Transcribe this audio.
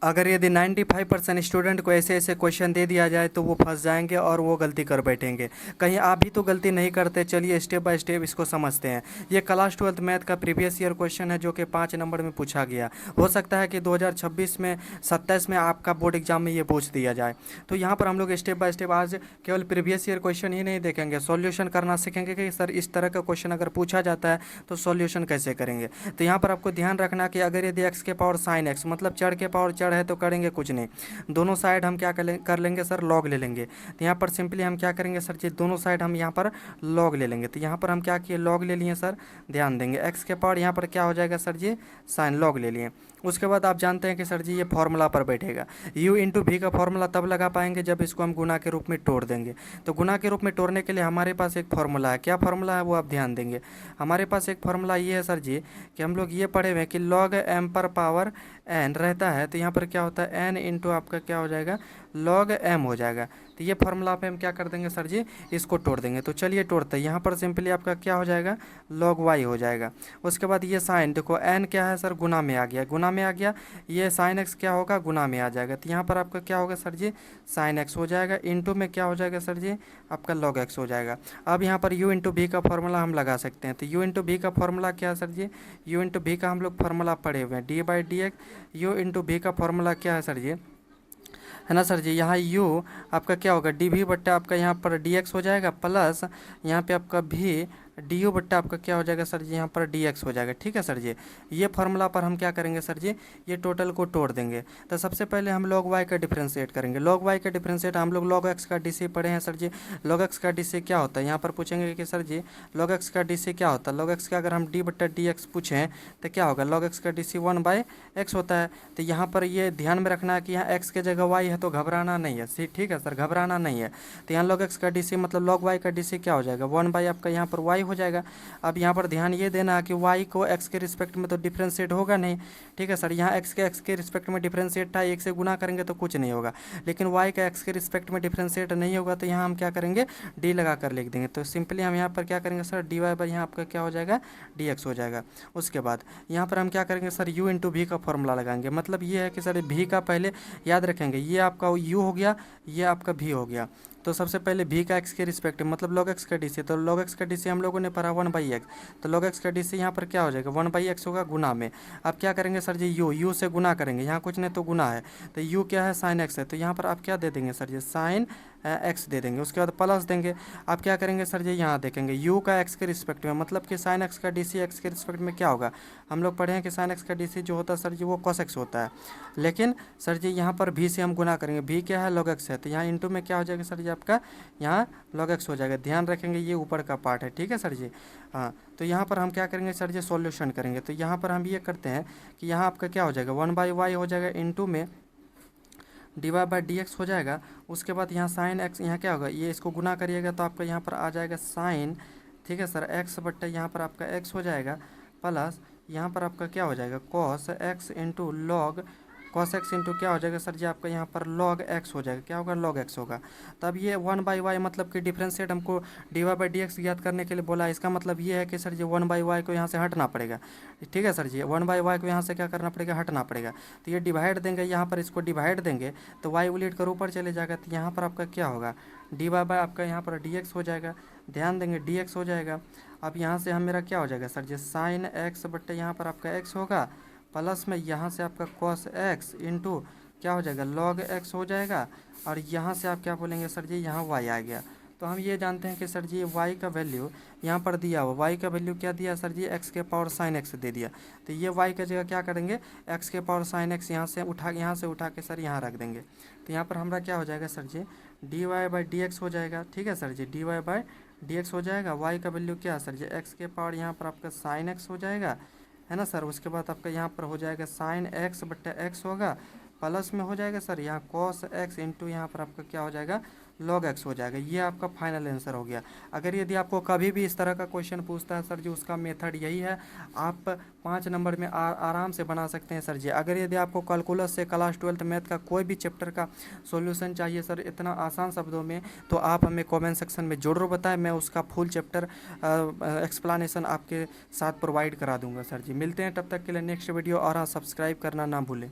अगर यदि 95% स्टूडेंट को ऐसे ऐसे क्वेश्चन दे दिया जाए तो वो फंस जाएंगे और वो गलती कर बैठेंगे। कहीं आप भी तो गलती नहीं करते। चलिए स्टेप बाय स्टेप इसको समझते हैं। ये क्लास 12th मैथ का प्रीवियस ईयर क्वेश्चन है जो कि 5 नंबर में पूछा गया। हो सकता है कि 2026 में 27 में आपका बोर्ड एग्जाम में ये पूछ दिया जाए। तो यहाँ पर हम लोग स्टेप बाय स्टेप आज केवल प्रीवियस ईयर क्वेश्चन ही नहीं देखेंगे, सॉल्यूशन करना सीखेंगे कि सर इस तरह का क्वेश्चन अगर पूछा जाता है तो सॉल्यूशन कैसे करेंगे। तो यहाँ पर आपको ध्यान रखना कि अगर यदि एक्स के पावर साइन एक्स मतलब चढ़ के पावर चढ़ है तो करेंगे कुछ नहीं, दोनों साइड हम क्या कर लेंगे सर, लॉग ले लेंगे। तो यहाँ पर सिंपली हम क्या करेंगे सर जी, दोनों साइड हम यहाँ पर लॉग ले लेंगे। तो यहाँ पर हम क्या किए, लॉग ले लिए सर। ध्यान देंगे एक्स के पावर यहाँ पर क्या हो जाएगा सर जी, साइन लॉग ले लिए। उसके बाद आप जानते हैं कि सर जी ये फॉर्मूला पर बैठेगा। u इंटू भी का फॉर्मूला तब लगा पाएंगे जब इसको हम गुना के रूप में तोड़ देंगे। तो गुना के रूप में तोड़ने के लिए हमारे पास एक फॉर्मूला है। क्या फॉर्मूला है वो आप ध्यान देंगे। हमारे पास एक फॉर्मूला ये है सर जी कि हम लोग ये पढ़े हुए हैं कि log m पर पावर n रहता है। तो यहाँ पर क्या होता है, n इंटू आपका क्या हो जाएगा, log m हो जाएगा। तो ये फॉर्मूला पे हम क्या कर देंगे सर जी, इसको तोड़ देंगे। तो चलिए तोड़ते हैं। यहाँ पर सिंपली आपका क्या हो जाएगा, log y हो जाएगा। उसके बाद ये साइन देखो n क्या है सर, गुना में आ गया, गुना में आ गया। ये साइन x क्या होगा, गुना में आ जाएगा। तो यहाँ पर आपका क्या होगा सर जी, साइन x हो जाएगा। इंटू में क्या हो जाएगा सर जी, आपका log x हो जाएगा। अब यहाँ पर u इंटू भी का फॉर्मूला हम लगा सकते हैं। तो u इंटू भी का फॉर्मूला क्या है सर जी, u इंटू भी का हम लोग फॉर्मूला पढ़े हुए हैं, d/dx। u इंटू भी का फॉर्मूला क्या है सर जी, है ना सर जी। यहाँ u आपका क्या होगा, डी वी बट्टा आपका यहाँ पर डी एक्स हो जाएगा, प्लस यहाँ पे आपका भी डी यू बट्टा आपका क्या हो जाएगा सर जी, यहाँ पर डी एक्स हो जाएगा। ठीक है सर जी। ये फार्मूला पर हम क्या करेंगे सर जी, ये टोटल को तोड़ देंगे। तो सबसे पहले हम log y का डिफ्रेंशिएट करेंगे। log y का डिफ्रेंशिएट हम लोग log x का डी पढ़े हैं सर जी। log x का डी क्या होता है, यहाँ पर पूछेंगे कि सर जी log x का डी क्या होता है। log x का अगर हम d बट्टा डी एक्स पूछें तो क्या होगा, log x का डी 1/x होता है। तो यहाँ पर ये ध्यान में रखना है कि यहाँ x के जगह y है तो घबराना नहीं है। ठीक है सर, घबराना नहीं है। तो यहाँ log x का डी मतलब log y का डी क्या हो जाएगा, 1/ आपका यहाँ पर y हो जाएगा। अब यहाँ पर ध्यान ये देना है कि y को x के रिस्पेक्ट में तो डिफ्रेंशिएट होगा नहीं। ठीक है सर, यहाँ x के रिस्पेक्ट में डिफ्रेंशिएट था, 1 से गुना करेंगे तो कुछ नहीं होगा। लेकिन y का x के रिस्पेक्ट में डिफ्रेंशिएट नहीं होगा तो यहाँ हम क्या करेंगे, d लगा कर लिख देंगे। तो सिंपली हम यहाँ पर क्या करेंगे सर, डी वाई बाई यहाँ आपका क्या हो जाएगा, डी एक्स हो जाएगा। उसके बाद यहाँ पर हम क्या करेंगे सर, u इंटू भी का फॉर्मूला लगाएंगे। मतलब ये है कि सर भी का पहले याद रखेंगे, ये आपका u हो गया, ये आपका भी हो गया। तो सबसे पहले भी का x के रिस्पेक्ट मतलब log x का डी तो log x का डी हम लोगों ने पढ़ा 1/x। तो log x का डी यहाँ पर क्या हो जाएगा, 1/x होगा गुना में। अब क्या करेंगे सर जी, u से गुना करेंगे, यहाँ कुछ नहीं तो गुना है। तो u क्या है, साइन x है। तो यहाँ पर आप क्या दे देंगे सर जी, साइन x दे देंगे। उसके बाद प्लस देंगे। आप क्या करेंगे सर जी, यहाँ देखेंगे u का x के रिस्पेक्ट में मतलब कि साइन x का डी x के रिस्पेक्ट में क्या होगा। हम लोग पढ़े हैं कि साइन x का डी जो होता है सर जी वो cos x होता है। लेकिन सर जी यहाँ पर v से हम गुना करेंगे, v क्या है, log x है। तो यहाँ इंटू में क्या हो जाएगा सर जी, आपका यहाँ log x हो जाएगा। ध्यान रखेंगे ये ऊपर का पार्ट है। ठीक है सर जी। हाँ, तो यहाँ पर हम क्या करेंगे सर जी, सॉल्यूशन करेंगे। तो यहाँ पर हम ये करते हैं कि यहाँ आपका क्या हो जाएगा, 1/y हो जाएगा, इंटू में D Y by D X हो जाएगा। उसके बाद यहाँ साइन एक्स, यहाँ क्या होगा, ये इसको गुना करिएगा तो आपका यहाँ पर आ जाएगा साइन, ठीक है सर, एक्स बट्टा यहाँ पर आपका एक्स हो जाएगा, प्लस यहाँ पर आपका क्या हो जाएगा, cos x into log cos x into क्या हो जाएगा सर जी, आपका यहाँ पर log x हो जाएगा। क्या होगा, log x होगा। तब ये 1/y मतलब कि डिफ्रेंशिएट हमको D Y by D X ज्ञात करने के लिए बोला है। इसका मतलब ये है कि सर जी 1/y को यहाँ से हटना पड़ेगा। ठीक है सर जी, 1/y को यहाँ से क्या करना पड़ेगा, हटना पड़ेगा। तो ये डिवाइड देंगे, यहाँ पर इसको डिवाइड देंगे तो y उलट कर ऊपर चले जाएगा। तो यहाँ पर आपका क्या होगा, डी वाई बाई आपका यहाँ पर डी एक्स हो जाएगा। ध्यान देंगे डी एक्स हो जाएगा। अब यहाँ से हम मेरा क्या हो जाएगा सर जी, साइन एक्स बट्टे यहाँ पर आपका x होगा, प्लस में यहाँ से आपका cos x इंटू क्या हो जाएगा, log x हो जाएगा। और यहाँ से आप क्या बोलेंगे सर जी, यहाँ y आ गया। तो हम ये जानते हैं कि सर जी y का वैल्यू यहाँ पर दिया हुआ, y का वैल्यू क्या दिया सर जी, x के पावर साइन x दे दिया। तो ये y की जगह क्या करेंगे, x के पावर साइन x यहाँ से उठा के सर यहाँ रख देंगे। तो यहाँ पर हमारा क्या हो जाएगा sir ji, D Y by D X हो जाएगा। ठीक है sir ji, D Y by D X हो जाएगा। y का वैल्यू क्या है सर जी, x के पावर यहाँ पर आपका साइन x हो जाएगा, है ना सर। उसके बाद आपका यहाँ पर हो जाएगा साइन एक्स बट्टा एक्स होगा, प्लस में हो जाएगा सर यहाँ कॉस एक्स इंटू यहाँ पर आपका क्या हो जाएगा, log x हो जाएगा। ये आपका फाइनल आंसर हो गया। अगर यदि आपको कभी भी इस तरह का क्वेश्चन पूछता है सर जी, उसका मेथड यही है, आप 5 नंबर में आराम से बना सकते हैं सर जी। अगर यदि आपको कैलकुलस से क्लास 12th मैथ का कोई भी चैप्टर का सॉल्यूशन चाहिए सर इतना आसान शब्दों में, तो आप हमें कमेंट सेक्शन में ज़रूर बताएं, मैं उसका फुल चैप्टर एक्सप्लेनेशन आपके साथ प्रोवाइड करा दूंगा सर जी। मिलते हैं तब तक के लिए नेक्स्ट वीडियो, और हाँ, सब्सक्राइब करना ना भूलें।